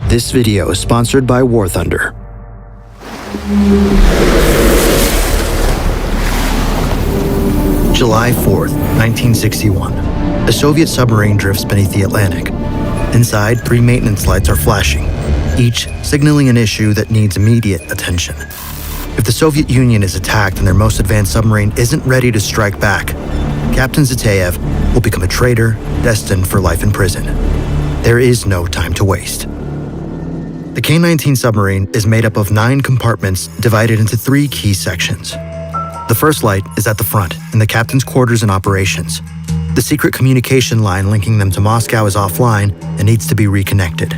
This video is sponsored by War Thunder. July 4th, 1961. A Soviet submarine drifts beneath the Atlantic. Inside, 3 maintenance lights are flashing, each signaling an issue that needs immediate attention. If the Soviet Union is attacked and their most advanced submarine isn't ready to strike back, Captain Zetayev will become a traitor destined for life in prison. There is no time to waste. The K-19 submarine is made up of 9 compartments divided into 3 key sections. The first light is at the front, in the captain's quarters and operations. The secret communication line linking them to Moscow is offline and needs to be reconnected.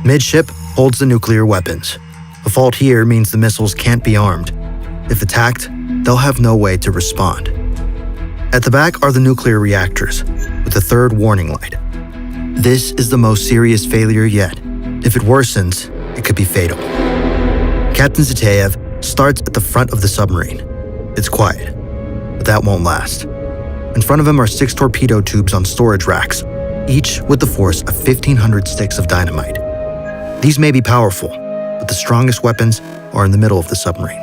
Midship holds the nuclear weapons. A fault here means the missiles can't be armed. If attacked, they'll have no way to respond. At the back are the nuclear reactors, with a 3rd warning light. This is the most serious failure yet. If it worsens, it could be fatal. Captain Zetayev starts at the front of the submarine. It's quiet, but that won't last. In front of him are 6 torpedo tubes on storage racks, each with the force of 1,500 sticks of dynamite. These may be powerful, but the strongest weapons are in the middle of the submarine.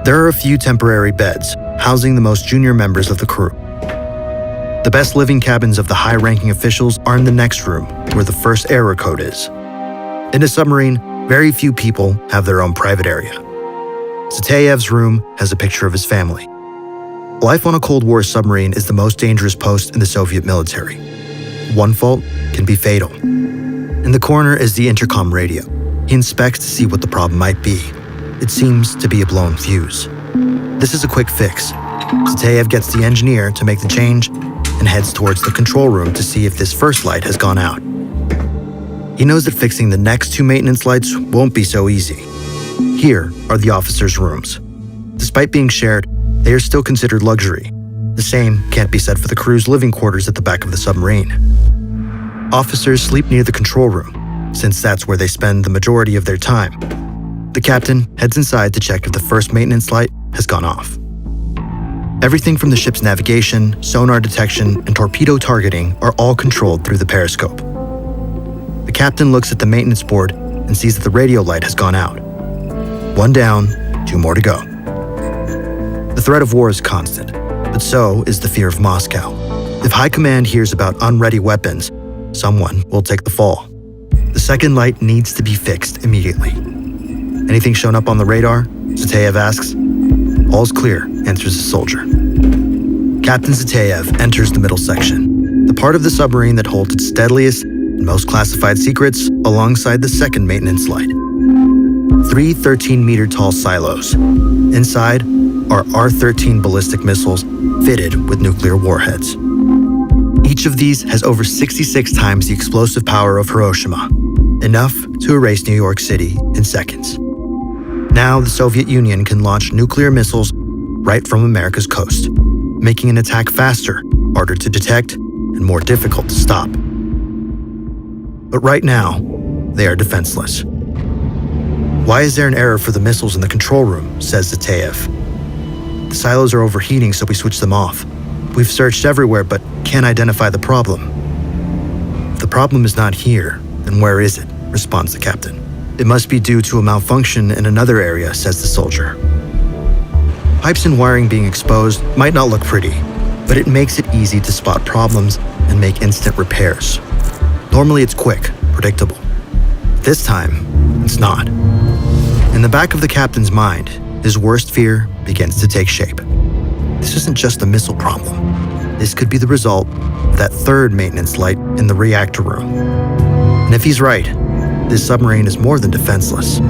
There are a few temporary beds, housing the most junior members of the crew. The best living cabins of the high-ranking officials are in the next room, where the first error code is. In a submarine, very few people have their own private area. Zetayev's room has a picture of his family. Life on a Cold War submarine is the most dangerous post in the Soviet military. One fault can be fatal. In the corner is the intercom radio. He inspects to see what the problem might be. It seems to be a blown fuse. This is a quick fix. Zetayev gets the engineer to make the change and heads towards the control room to see if this first light has gone out. He knows that fixing the next 2 maintenance lights won't be so easy. Here are the officers' rooms. Despite being shared, they are still considered luxury. The same can't be said for the crew's living quarters at the back of the submarine. Officers sleep near the control room, since that's where they spend the majority of their time. The captain heads inside to check if the first maintenance light has gone off. Everything from the ship's navigation, sonar detection, and torpedo targeting are all controlled through the periscope. The captain looks at the maintenance board and sees that the radio light has gone out. 1 down, 2 more to go. The threat of war is constant, but so is the fear of Moscow. If High Command hears about unready weapons, someone will take the fall. The second light needs to be fixed immediately. Anything shown up on the radar? Zetayev asks. All's clear, answers the soldier. Captain Zetayev enters the middle section, the part of the submarine that holds its deadliest and most classified secrets alongside the second maintenance light. 3 13-meter-tall silos. Inside are R-13 ballistic missiles fitted with nuclear warheads. Each of these has over 66 times the explosive power of Hiroshima, enough to erase New York City in seconds. Now the Soviet Union can launch nuclear missiles right from America's coast, making an attack faster, harder to detect, and more difficult to stop. But right now, they are defenseless. Why is there an error for the missiles in the control room, says Zetayev. The silos are overheating, so we switch them off. We've searched everywhere, but can't identify the problem. If the problem is not here, then where is it? Responds the captain. It must be due to a malfunction in another area, says the soldier. Pipes and wiring being exposed might not look pretty, but it makes it easy to spot problems and make instant repairs. Normally it's quick, predictable. This time, it's not. In the back of the captain's mind, his worst fear begins to take shape. This isn't just a missile problem. This could be the result of that 3rd maintenance light in the reactor room. And if he's right, this submarine is more than defenseless.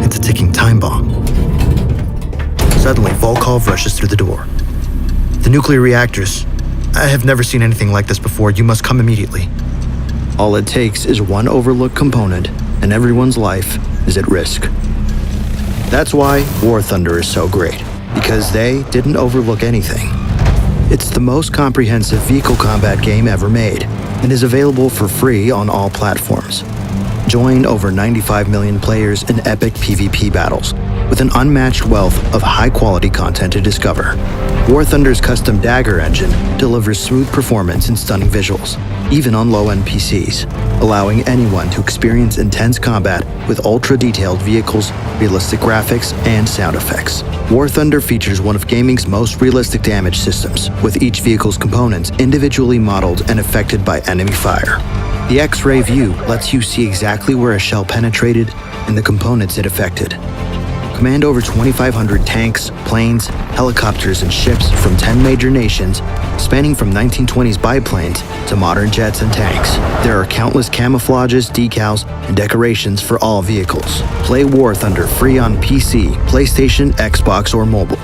It's a ticking time bomb. Suddenly, Volkov rushes through the door. The nuclear reactors. I have never seen anything like this before. You must come immediately. All it takes is one overlooked component, and everyone's life is at risk. That's why War Thunder is so great, because they didn't overlook anything. It's the most comprehensive vehicle combat game ever made, and is available for free on all platforms. Join over 95 million players in epic PvP battles, with an unmatched wealth of high-quality content to discover. War Thunder's custom Dagger engine delivers smooth performance and stunning visuals, even on low-end PCs, allowing anyone to experience intense combat with ultra-detailed vehicles, realistic graphics, and sound effects. War Thunder features one of gaming's most realistic damage systems, with each vehicle's components individually modeled and affected by enemy fire. The X-ray view lets you see exactly where a shell penetrated and the components it affected. Command over 2,500 tanks, planes, helicopters, and ships from 10 major nations, spanning from 1920s biplanes to modern jets and tanks. There are countless camouflages, decals, and decorations for all vehicles. Play War Thunder free on PC, PlayStation, Xbox, or mobile.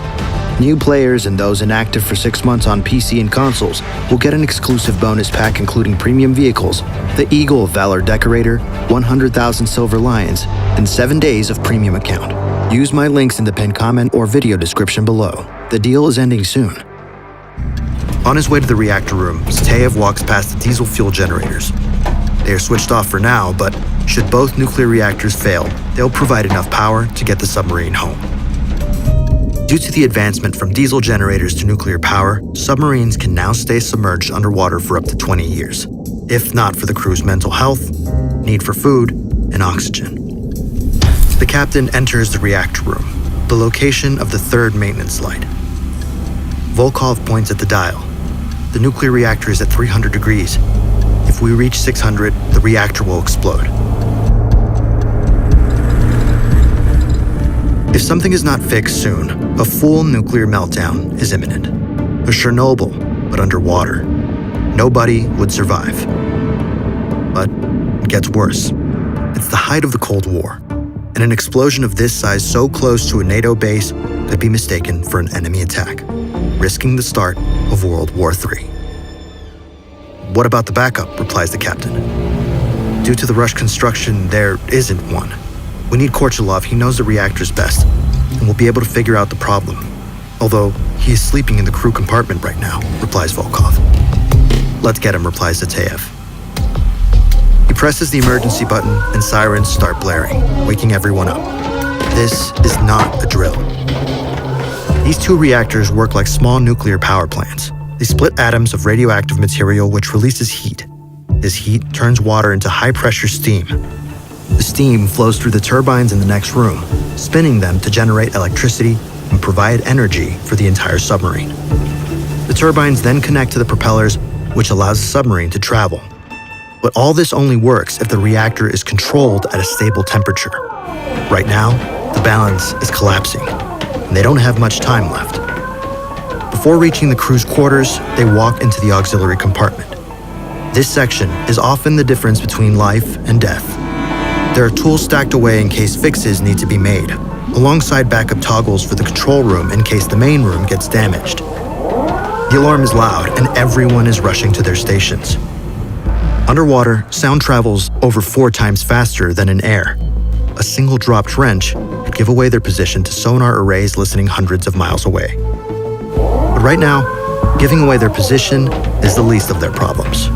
New players and those inactive for 6 months on PC and consoles will get an exclusive bonus pack including premium vehicles, the Eagle of Valor Decorator, 100,000 Silver Lions, and 7 days of premium account. Use my links in the pinned comment or video description below. The deal is ending soon. On his way to the reactor room, Zatayev walks past the diesel fuel generators. They are switched off for now, but should both nuclear reactors fail, they'll provide enough power to get the submarine home. Due to the advancement from diesel generators to nuclear power, submarines can now stay submerged underwater for up to 20 years, if not for the crew's mental health, need for food, and oxygen. The captain enters the reactor room, the location of the third maintenance light. Volkov points at the dial. The nuclear reactor is at 300 degrees. If we reach 600, the reactor will explode. If something is not fixed soon, a full nuclear meltdown is imminent. A Chernobyl, but underwater. Nobody would survive. But it gets worse. It's the height of the Cold War, and an explosion of this size so close to a NATO base could be mistaken for an enemy attack, risking the start of World War III. What about the backup? Replies the captain. Due to the rush construction, there isn't one. We need Korchalov, he knows the reactors best, and will be able to figure out the problem. Although, he is sleeping in the crew compartment right now, replies Volkov. Let's get him, replies Zatayev. He presses the emergency button and sirens start blaring, waking everyone up. This is not a drill. These two reactors work like small nuclear power plants. They split atoms of radioactive material which releases heat. This heat turns water into high-pressure steam. The steam flows through the turbines in the next room, spinning them to generate electricity and provide energy for the entire submarine. The turbines then connect to the propellers, which allows the submarine to travel. But all this only works if the reactor is controlled at a stable temperature. Right now, the balance is collapsing, and they don't have much time left. Before reaching the crew's quarters, they walk into the auxiliary compartment. This section is often the difference between life and death. There are tools stacked away in case fixes need to be made, alongside backup toggles for the control room in case the main room gets damaged. The alarm is loud and everyone is rushing to their stations. Underwater, sound travels over 4 times faster than in air. A single dropped wrench could give away their position to sonar arrays listening hundreds of miles away. But right now, giving away their position is the least of their problems.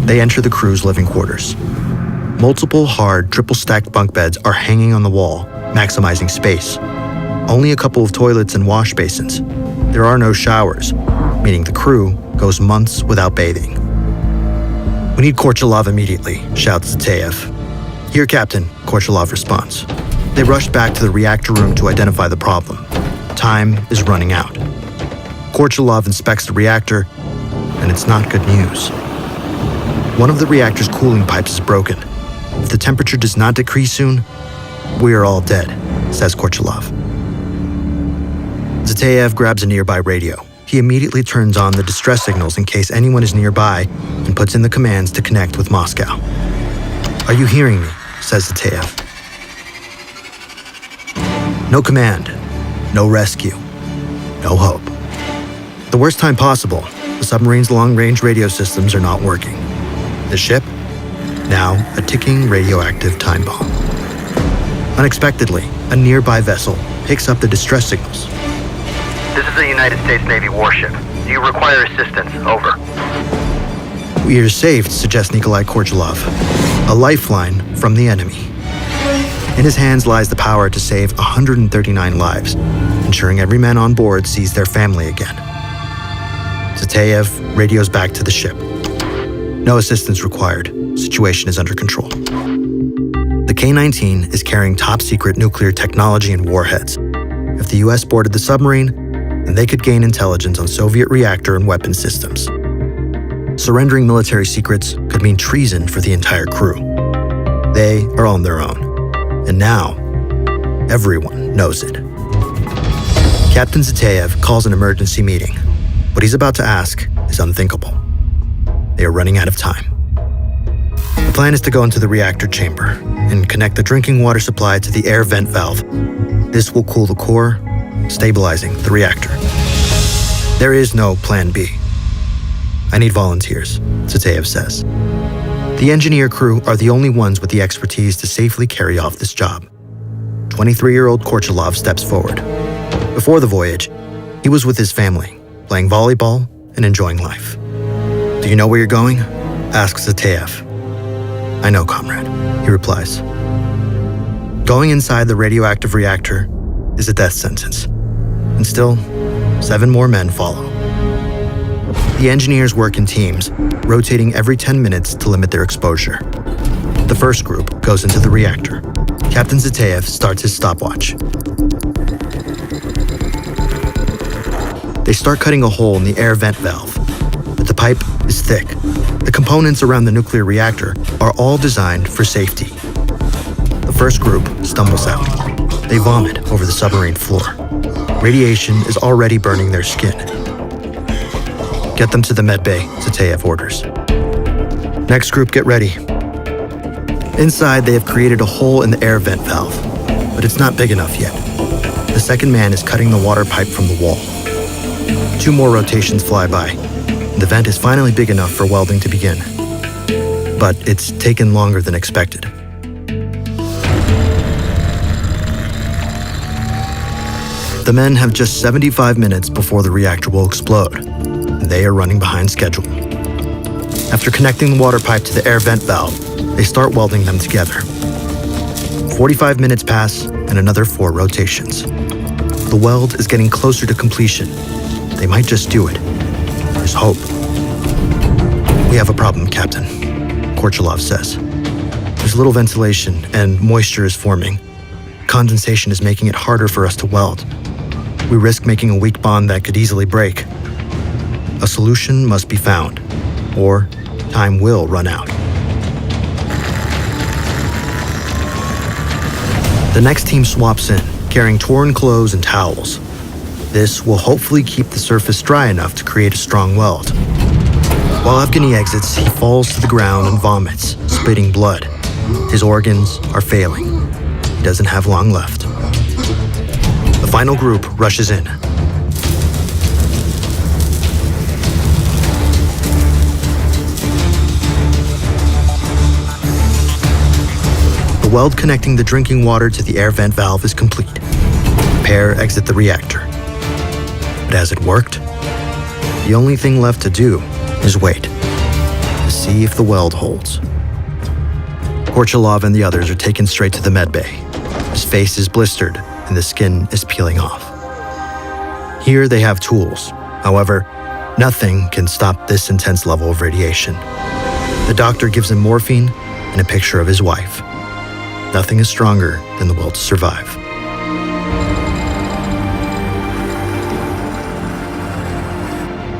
They enter the crew's living quarters. Multiple hard, triple-stacked bunk beds are hanging on the wall, maximizing space. Only a couple of toilets and wash basins. There are no showers, meaning the crew goes months without bathing. We need Korchalov immediately, shouts Zatayev. Here, Captain, Korchalov responds. They rush back to the reactor room to identify the problem. Time is running out. Korchalov inspects the reactor, and it's not good news. One of the reactor's cooling pipes is broken. If the temperature does not decrease soon, we are all dead, says Korchalov. Zatayev grabs a nearby radio. He immediately turns on the distress signals in case anyone is nearby and puts in the commands to connect with Moscow. Are you hearing me? Says Zatayev. No command, no rescue, no hope. The worst time possible, the submarine's long-range radio systems are not working. The ship? Now a ticking radioactive time bomb. Unexpectedly, a nearby vessel picks up the distress signals. This is a United States Navy warship. Do you require assistance? Over. We are saved, suggests Nikolai Korchalov. A lifeline from the enemy. In his hands lies the power to save 139 lives, ensuring every man on board sees their family again. Zateyev radios back to the ship. No assistance required. Situation is under control. The K-19 is carrying top-secret nuclear technology and warheads. If the U.S. boarded the submarine, then they could gain intelligence on Soviet reactor and weapon systems. Surrendering military secrets could mean treason for the entire crew. They are on their own. And now, everyone knows it. Captain Zateyev calls an emergency meeting. What he's about to ask is unthinkable. They are running out of time. The plan is to go into the reactor chamber and connect the drinking water supply to the air vent valve. This will cool the core, stabilizing the reactor. There is no plan B. I need volunteers, Zateyev says. The engineer crew are the only ones with the expertise to safely carry off this job. 23-year-old Korchalov steps forward. Before the voyage, he was with his family, playing volleyball and enjoying life. "Do you know where you're going?" asks Zateyev. "I know, comrade," he replies. Going inside the radioactive reactor is a death sentence. And still, 7 more men follow. The engineers work in teams, rotating every 10 minutes to limit their exposure. The first group goes into the reactor. Captain Zateyev starts his stopwatch. They start cutting a hole in the air vent valve, but the pipe is thick. The components around the nuclear reactor are all designed for safety. The first group stumbles out. They vomit over the submarine floor. Radiation is already burning their skin. "Get them to the medbay," Zateyev orders. Next group, get ready. Inside, they have created a hole in the air vent valve, but it's not big enough yet. The second man is cutting the water pipe from the wall. 2 more rotations fly by. The vent is finally big enough for welding to begin. But it's taken longer than expected. The men have just 75 minutes before the reactor will explode. They are running behind schedule. After connecting the water pipe to the air vent valve, they start welding them together. 45 minutes pass and another 4 rotations. The weld is getting closer to completion. They might just do it. There's hope. "We have a problem, Captain," Korchalov says. "There's little ventilation and moisture is forming. Condensation is making it harder for us to weld. We risk making a weak bond that could easily break. A solution must be found, or time will run out." The next team swaps in, carrying torn clothes and towels. This will hopefully keep the surface dry enough to create a strong weld. While Evgeny exits, he falls to the ground and vomits, spitting blood. His organs are failing. He doesn't have long left. The final group rushes in. The weld connecting the drinking water to the air vent valve is complete. The pair exit the reactor. But has it worked? The only thing left to do is wait, to see if the weld holds. Korchalov and the others are taken straight to the medbay. His face is blistered and the skin is peeling off. Here they have tools. However, nothing can stop this intense level of radiation. The doctor gives him morphine and a picture of his wife. Nothing is stronger than the will to survive.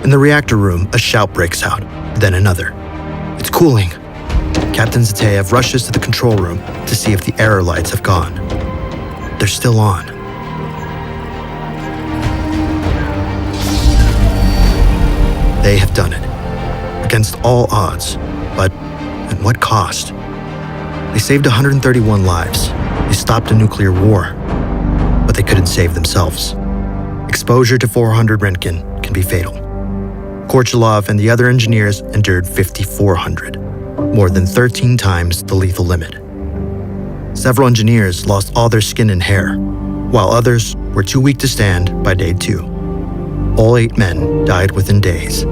In the reactor room, a shout breaks out, then another. "It's cooling." Captain Zateyev rushes to the control room to see if the error lights have gone. They're still on. They have done it. Against all odds. But at what cost? They saved 131 lives. They stopped a nuclear war. But they couldn't save themselves. Exposure to 400 Roentgen can be fatal. Korchalov and the other engineers endured 5,400, more than 13 times the lethal limit. Several engineers lost all their skin and hair, while others were too weak to stand by day 2. All 8 men died within days.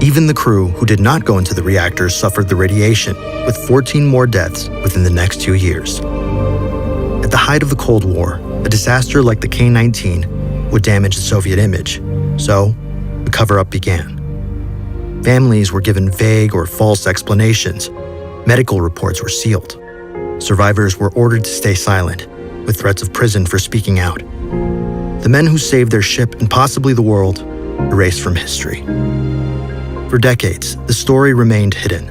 Even the crew who did not go into the reactors suffered the radiation, with 14 more deaths within the next 2 years. At the height of the Cold War, a disaster like the K-19 would damage the Soviet image, so the cover-up began. Families were given vague or false explanations. Medical reports were sealed. Survivors were ordered to stay silent, with threats of prison for speaking out. The men who saved their ship and possibly the world erased from history. For decades, the story remained hidden.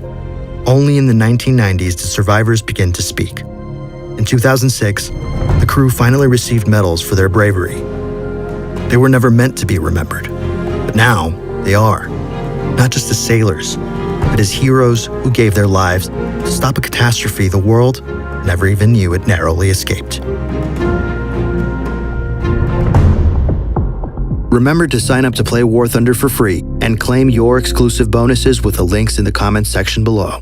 Only in the 1990s did survivors begin to speak. In 2006, the crew finally received medals for their bravery. They were never meant to be remembered, but now they are. Not just as sailors, but as heroes who gave their lives to stop a catastrophe the world never even knew it narrowly escaped. Remember to sign up to play War Thunder for free and claim your exclusive bonuses with the links in the comments section below.